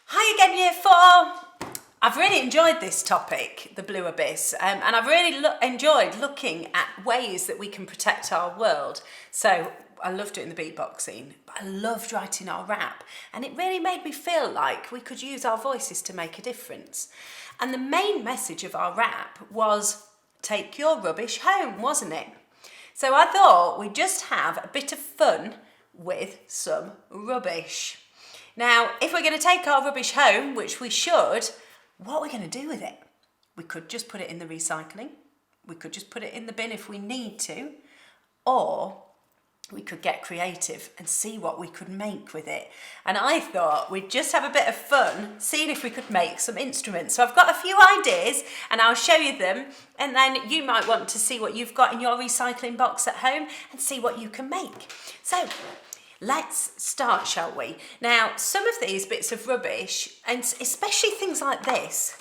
Hi again, Year 4. I've really enjoyed this topic, the Blue Abyss, and I've really enjoyed looking at ways that we can protect our world. So I love doing the beatboxing, but I loved writing our rap, and it really made me feel like we could use our voices to make a difference. And the main message of our rap was, take your rubbish home, wasn't it? So I thought we'd just have a bit of fun with some rubbish. Now, if we're going to take our rubbish home, which we should, what are we going to do with it? We could just put it in the recycling. We could just put it in the bin if we need to. Or we could get creative and see what we could make with it. And I thought we'd just have a bit of fun seeing if we could make some instruments. So I've got a few ideas and I'll show you them. And then you might want to see what you've got in your recycling box at home and see what you can make. So let's start, shall we? Now, some of these bits of rubbish, and especially things like this,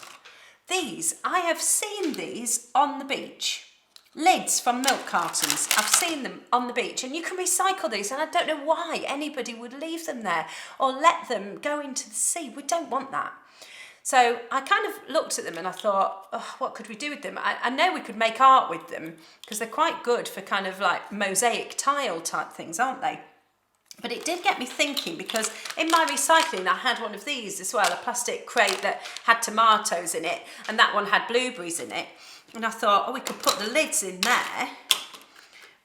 I have seen these on the beach. Lids from milk cartons, I've seen them on the beach, and you can recycle these, and I don't know why anybody would leave them there or let them go into the sea. We don't want that. So I kind of looked at them and I thought, oh, what could we do with them? I know we could make art with them because they're quite good for kind of like mosaic tile type things, aren't they? But it did get me thinking, because in my recycling I had one of these as well, a plastic crate that had tomatoes in it, and that one had blueberries in it. And I thought, oh, we could put the lids in there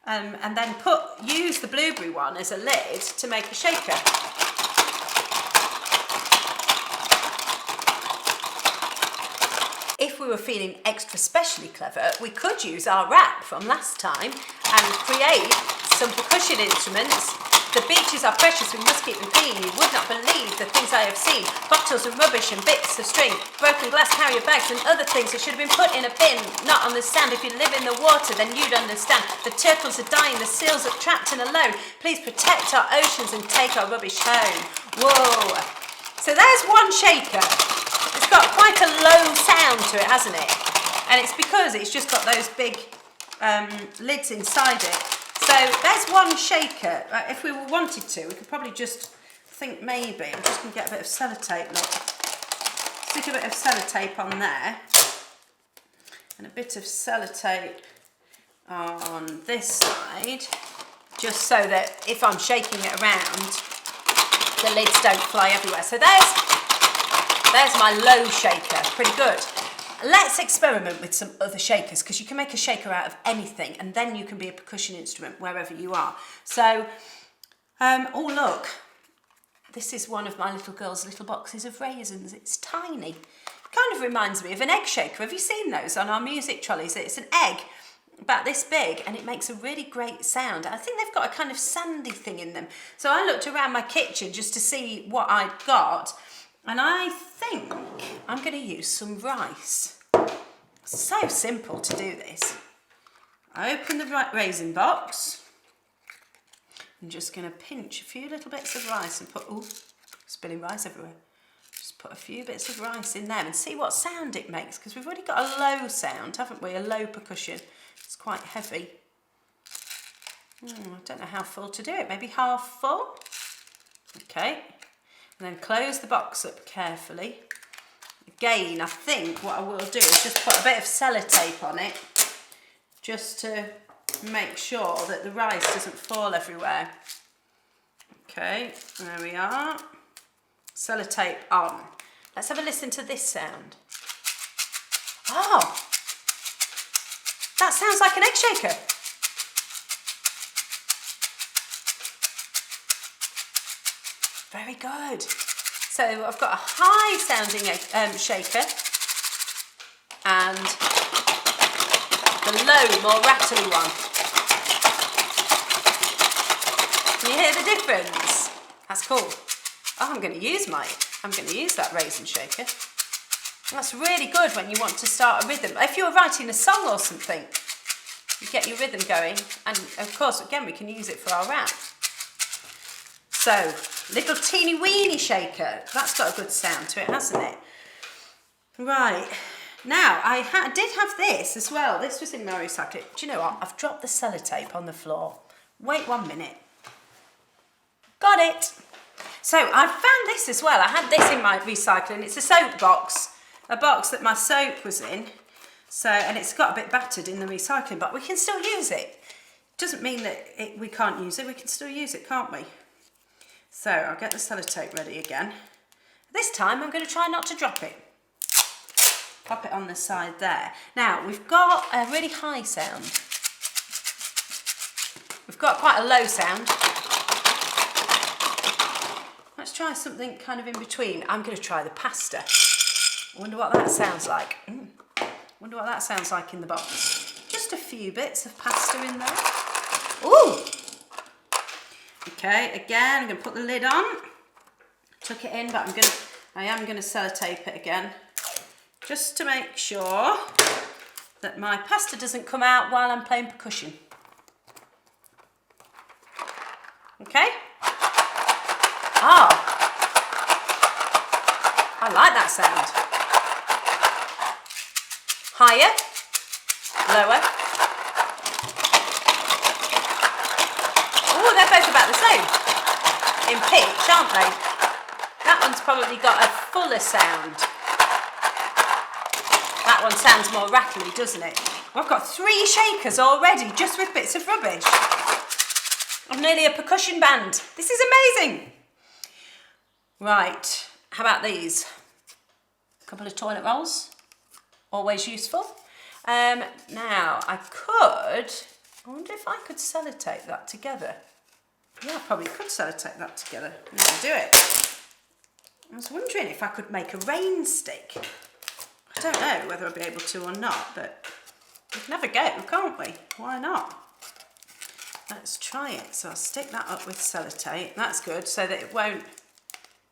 and then use the blueberry one as a lid to make a shaker. If we were feeling extra specially clever, we could use our wrap from last time and create some percussion instruments. The beaches are precious, we must keep them clean. You would not believe the things I have seen. Bottles of rubbish and bits of string, broken glass carrier bags and other things that should have been put in a bin, not on the sand. If you live in the water, then you'd understand. The turtles are dying, the seals are trapped and alone. Please protect our oceans and take our rubbish home. Whoa! So there's one shaker. It's got quite a low sound to it, hasn't it? And it's because it's just got those big lids inside it. So there's one shaker. If we wanted to, we could probably just think maybe, I'm just going to get a bit of sellotape, look. Stick a bit of sellotape on there. And a bit of sellotape on this side. Just so that if I'm shaking it around, the lids don't fly everywhere. So there's my low shaker, pretty good. Let's experiment with some other shakers, because you can make a shaker out of anything, and then you can be a percussion instrument wherever you are. So, oh look, this is one of my little girl's little boxes of raisins. It's tiny. It kind of reminds me of an egg shaker. Have you seen those on our music trolleys? It's an egg about this big, and it makes a really great sound. I think they've got a kind of sandy thing in them. So I looked around my kitchen just to see what I'd got, and I think I'm going to use some rice. So simple to do this. I open the raisin box. I'm just going to pinch a few little bits of rice and put, ooh, spilling rice everywhere. Just put a few bits of rice in there and see what sound it makes, because we've already got a low sound, haven't we? A low percussion. It's quite heavy. I don't know how full to do it. Maybe half full. Okay. And then close the box up carefully. Again, I think what I will do is just put a bit of sellotape on it, just to make sure that the rice doesn't fall everywhere. Okay, there we are. Sellotape on. Let's have a listen to this sound. Oh, that sounds like an egg shaker. Very good. So I've got a high sounding shaker and the low, more rattly one. Can you hear the difference? That's cool. Oh, I'm going to use that raisin shaker. That's really good when you want to start a rhythm. If you're writing a song or something, you get your rhythm going, and of course, again, we can use it for our rap. So, little teeny weeny shaker. That's got a good sound to it, hasn't it? Right. Now, I did have this as well. This was in my recycling. Do you know what? I've dropped the sellotape on the floor. Wait 1 minute. Got it. So I found this as well. I had this in my recycling. It's a soap box, a box that my soap was in. So, and it's got a bit battered in the recycling, but we can still use it. Doesn't mean that we can't use it. We can still use it, can't we? So I'll get the sellotape ready again. This time I'm going to try not to drop it. Pop it on the side there. Now we've got a really high sound. We've got quite a low sound. Let's try something kind of in between. I'm going to try the pasta. I wonder what that sounds like. Wonder what that sounds like in the box. Just a few bits of pasta in there. Ooh! Okay, again, I'm going to put the lid on. Tuck it in, but I am going to sellotape it again, just to make sure that my pasta doesn't come out while I'm playing percussion. Okay? Ah! I like that sound. Higher, lower. Oh, they're both about the same in pitch, aren't they? That one's probably got a fuller sound. That one sounds more rattly, doesn't it? Well, I've got 3 shakers already, just with bits of rubbish. I'm nearly a percussion band. This is amazing. Right, how about these? A couple of toilet rolls. Always useful. Now, I wonder if I could sellotape that together. Yeah, I probably could sellotape that together. I'm going to do it. I was wondering if I could make a rain stick. I don't know whether I'll be able to or not, but we can have a go, can't we? Why not? Let's try it. So I'll stick that up with sellotape. That's good, so that it won't...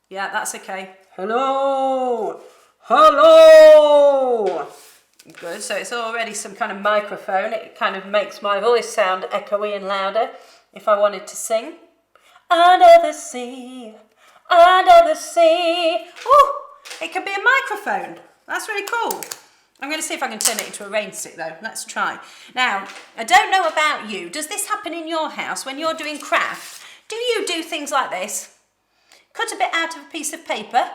Yeah, that's okay. Hello! Hello! Good, so it's already some kind of microphone. It kind of makes my voice sound echoey and louder if I wanted to sing. Under the sea, under the sea. Oh, it can be a microphone. That's really cool. I'm going to see if I can turn it into a rain stick though. Let's try. Now, I don't know about you. Does this happen in your house when you're doing craft? Do you do things like this? Cut a bit out of a piece of paper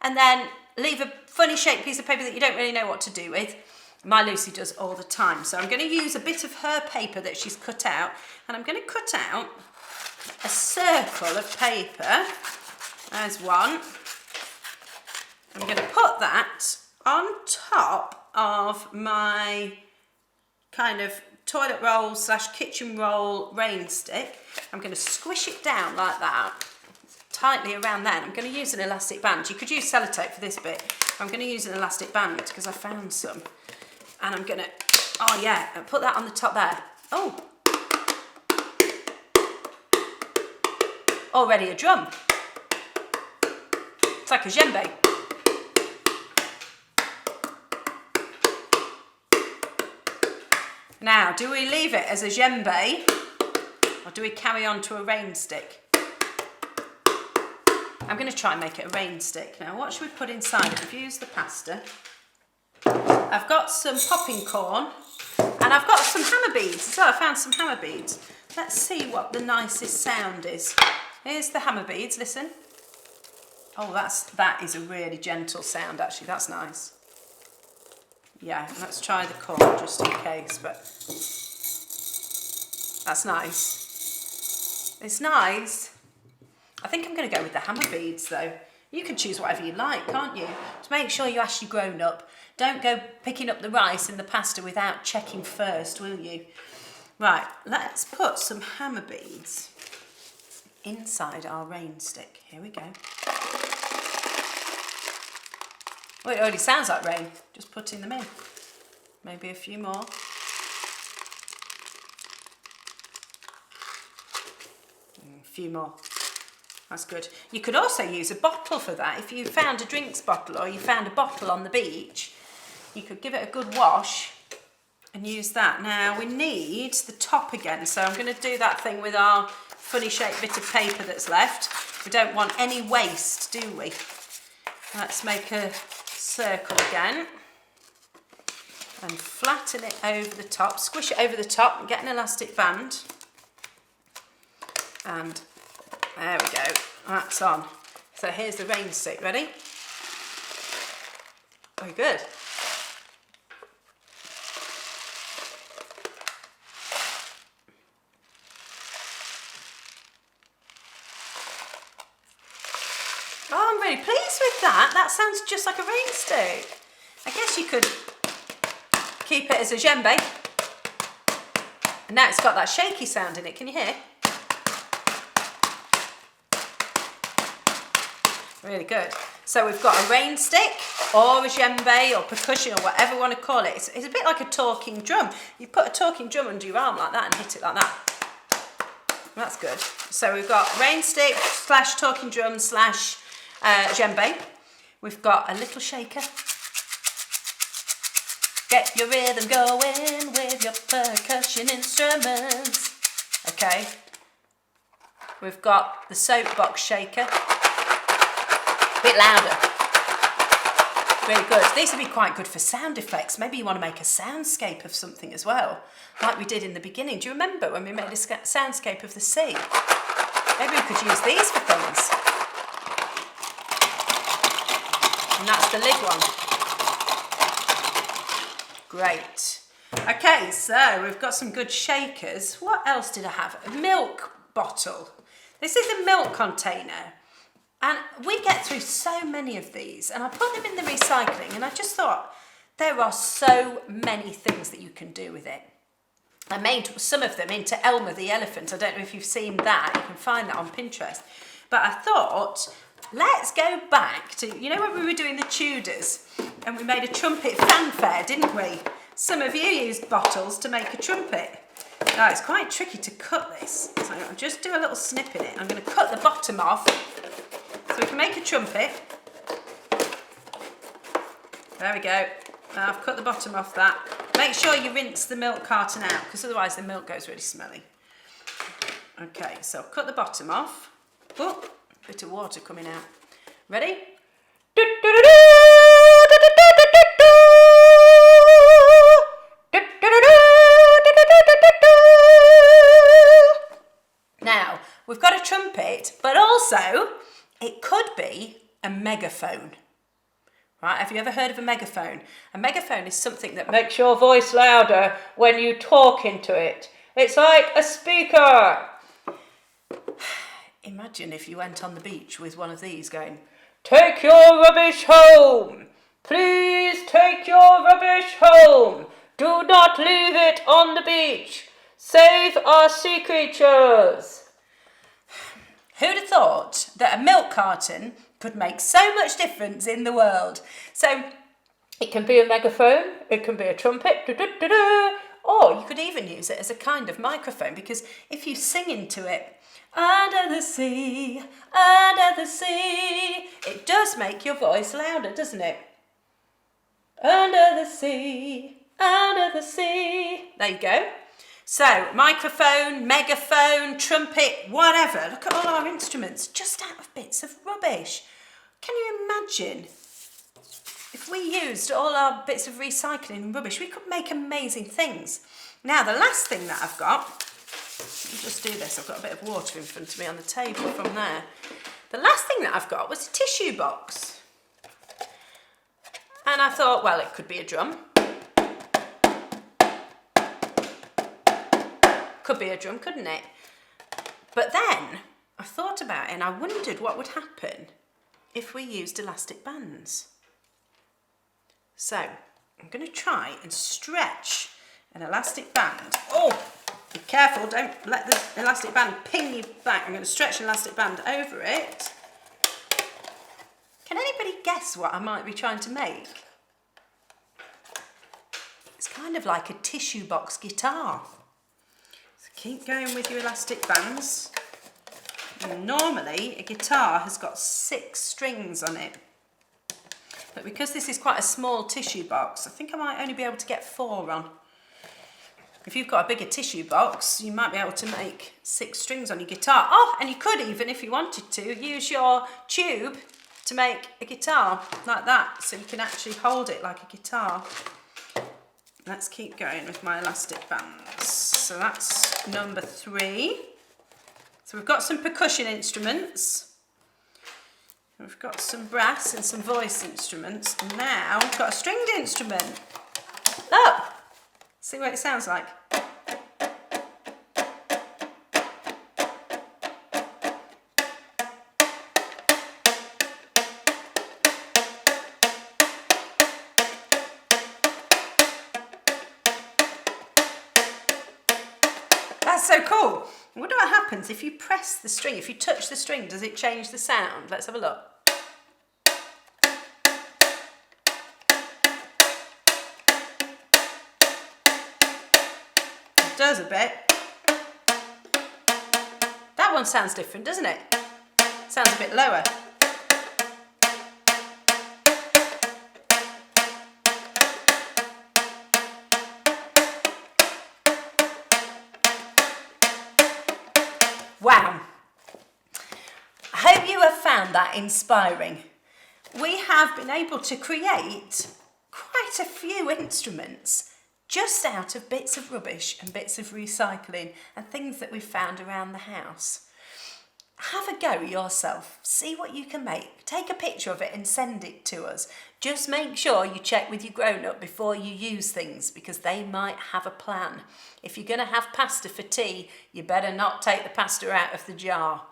and then leave a funny shaped piece of paper that you don't really know what to do with. My Lucy does all the time. So I'm going to use a bit of her paper that she's cut out, and I'm going to cut out a circle of paper. There's one. I'm going to put that on top of my kind of toilet roll / kitchen roll rain stick. I'm going to squish it down like that, tightly around there. I'm going to use an elastic band. You could use sellotape for this bit. I'm going to use an elastic band because I found some. And I'm going to, oh yeah, I'll put that on the top there. Oh. Already a drum. It's like a djembe. Now, do we leave it as a djembe or do we carry on to a rain stick? I'm going to try and make it a rain stick. Now, what should we put inside it? We've used the pasta. I've got some popping corn and I've got some hammer beads. So I found some hammer beads. Let's see what the nicest sound is. Here's the hammer beads, listen. Oh, that is a really gentle sound actually, that's nice. Yeah, let's try the corn just in case, but that's nice. It's nice. I think I'm going to go with the hammer beads though. You can choose whatever you like, can't you? To make sure you're actually grown up. Don't go picking up the rice and the pasta without checking first, will you? Right, let's put some hammer beads inside our rain stick. Here we go. Well, it already sounds like rain, just putting them in. Maybe a few more. A few more. That's good. You could also use a bottle for that. If you found a drinks bottle or you found a bottle on the beach, you could give it a good wash and use that. Now we need the top again, so I'm going to do that thing with our funny shaped bit of paper that's left. We don't want any waste, do we? Let's make a circle again and flatten it over the top, squish it over the top and get an elastic band. And there we go, that's on. So here's the rain stick, ready? Very good. Oh, I'm really pleased with that. That sounds just like a rain stick. I guess you could keep it as a djembe. And now it's got that shaky sound in it. Can you hear? Really good. So we've got a rain stick or a djembe or percussion or whatever you want to call it. It's a bit like a talking drum. You put a talking drum under your arm like that and hit it like that. That's good. So we've got rain stick / talking drum / djembe. We've got a little shaker. Get your rhythm going with your percussion instruments. Okay. We've got the soapbox shaker. A bit louder. Really good. These would be quite good for sound effects. Maybe you want to make a soundscape of something as well, like we did in the beginning. Do you remember when we made a soundscape of the sea? Maybe we could use these for things. And that's the lid one. Great. Okay, so we've got some good shakers. What else did I have? A milk bottle. This is a milk container. And we get through so many of these, and I put them in the recycling, and I just thought there are so many things that you can do with it. I made some of them into Elmer the elephant. I don't know if you've seen that. You can find that on Pinterest. But I thought, let's go back to, you know when we were doing the Tudors, and we made a trumpet fanfare, didn't we? Some of you used bottles to make a trumpet. Now, it's quite tricky to cut this, so I'll just do a little snip in it. I'm going to cut the bottom off. So we can make a trumpet. There we go. Now I've cut the bottom off that. Make sure you rinse the milk carton out, because otherwise the milk goes really smelly. Okay, so I've cut the bottom off. Oh, bit of water coming out. Ready? Now, we've got a trumpet, but also it could be a megaphone. Right, have you ever heard of a megaphone? A megaphone is something that makes your voice louder when you talk into it. It's like a speaker. Imagine if you went on the beach with one of these going, "Take your rubbish home. Please take your rubbish home. Do not leave it on the beach. Save our sea creatures." Who'd have thought that a milk carton could make so much difference in the world? So it can be a megaphone, it can be a trumpet, or you could even use it as a kind of microphone, because if you sing into it, under the sea, it does make your voice louder, doesn't it? Under the sea, there you go. So, microphone, megaphone, trumpet, whatever. Look at all our instruments, just out of bits of rubbish. Can you imagine if we used all our bits of recycling and rubbish? We could make amazing things. Now, the last thing that I've got, let me just do this. I've got a bit of water in front of me on the table from there. The last thing that I've got was a tissue box. And I thought, well, it could be a drum. Could be a drum, couldn't it? But then I thought about it and I wondered what would happen if we used elastic bands. So I'm going to try and stretch an elastic band. Oh, be careful, don't let the elastic band ping you back. I'm going to stretch an elastic band over it. Can anybody guess what I might be trying to make? It's kind of like a tissue box guitar. Keep going with your elastic bands. And normally a guitar has got 6 strings on it. But because this is quite a small tissue box, I think I might only be able to get 4 on. If you've got a bigger tissue box, you might be able to make 6 strings on your guitar. Oh, and you could even, if you wanted to, use your tube to make a guitar like that, so you can actually hold it like a guitar. Let's keep going with my elastic bands. So that's number 3. So we've got some percussion instruments. We've got some brass and some voice instruments, and now we've got a stringed instrument. Look! See what it sounds like. That's so cool. I wonder what happens if you press the string, if you touch the string, does it change the sound? Let's have a look. It does a bit. That one sounds different, doesn't it? Sounds a bit lower. Wow. I hope you have found that inspiring. We have been able to create quite a few instruments just out of bits of rubbish and bits of recycling and things that we've found around the house. Have a go yourself. See what you can make. Take a picture of it and send it to us. Just make sure you check with your grown-up before you use things, because they might have a plan. If you're going to have pasta for tea, you better not take the pasta out of the jar.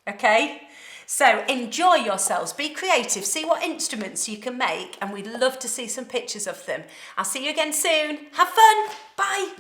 Okay? So enjoy yourselves. Be creative. See what instruments you can make, and we'd love to see some pictures of them. I'll see you again soon. Have fun. Bye.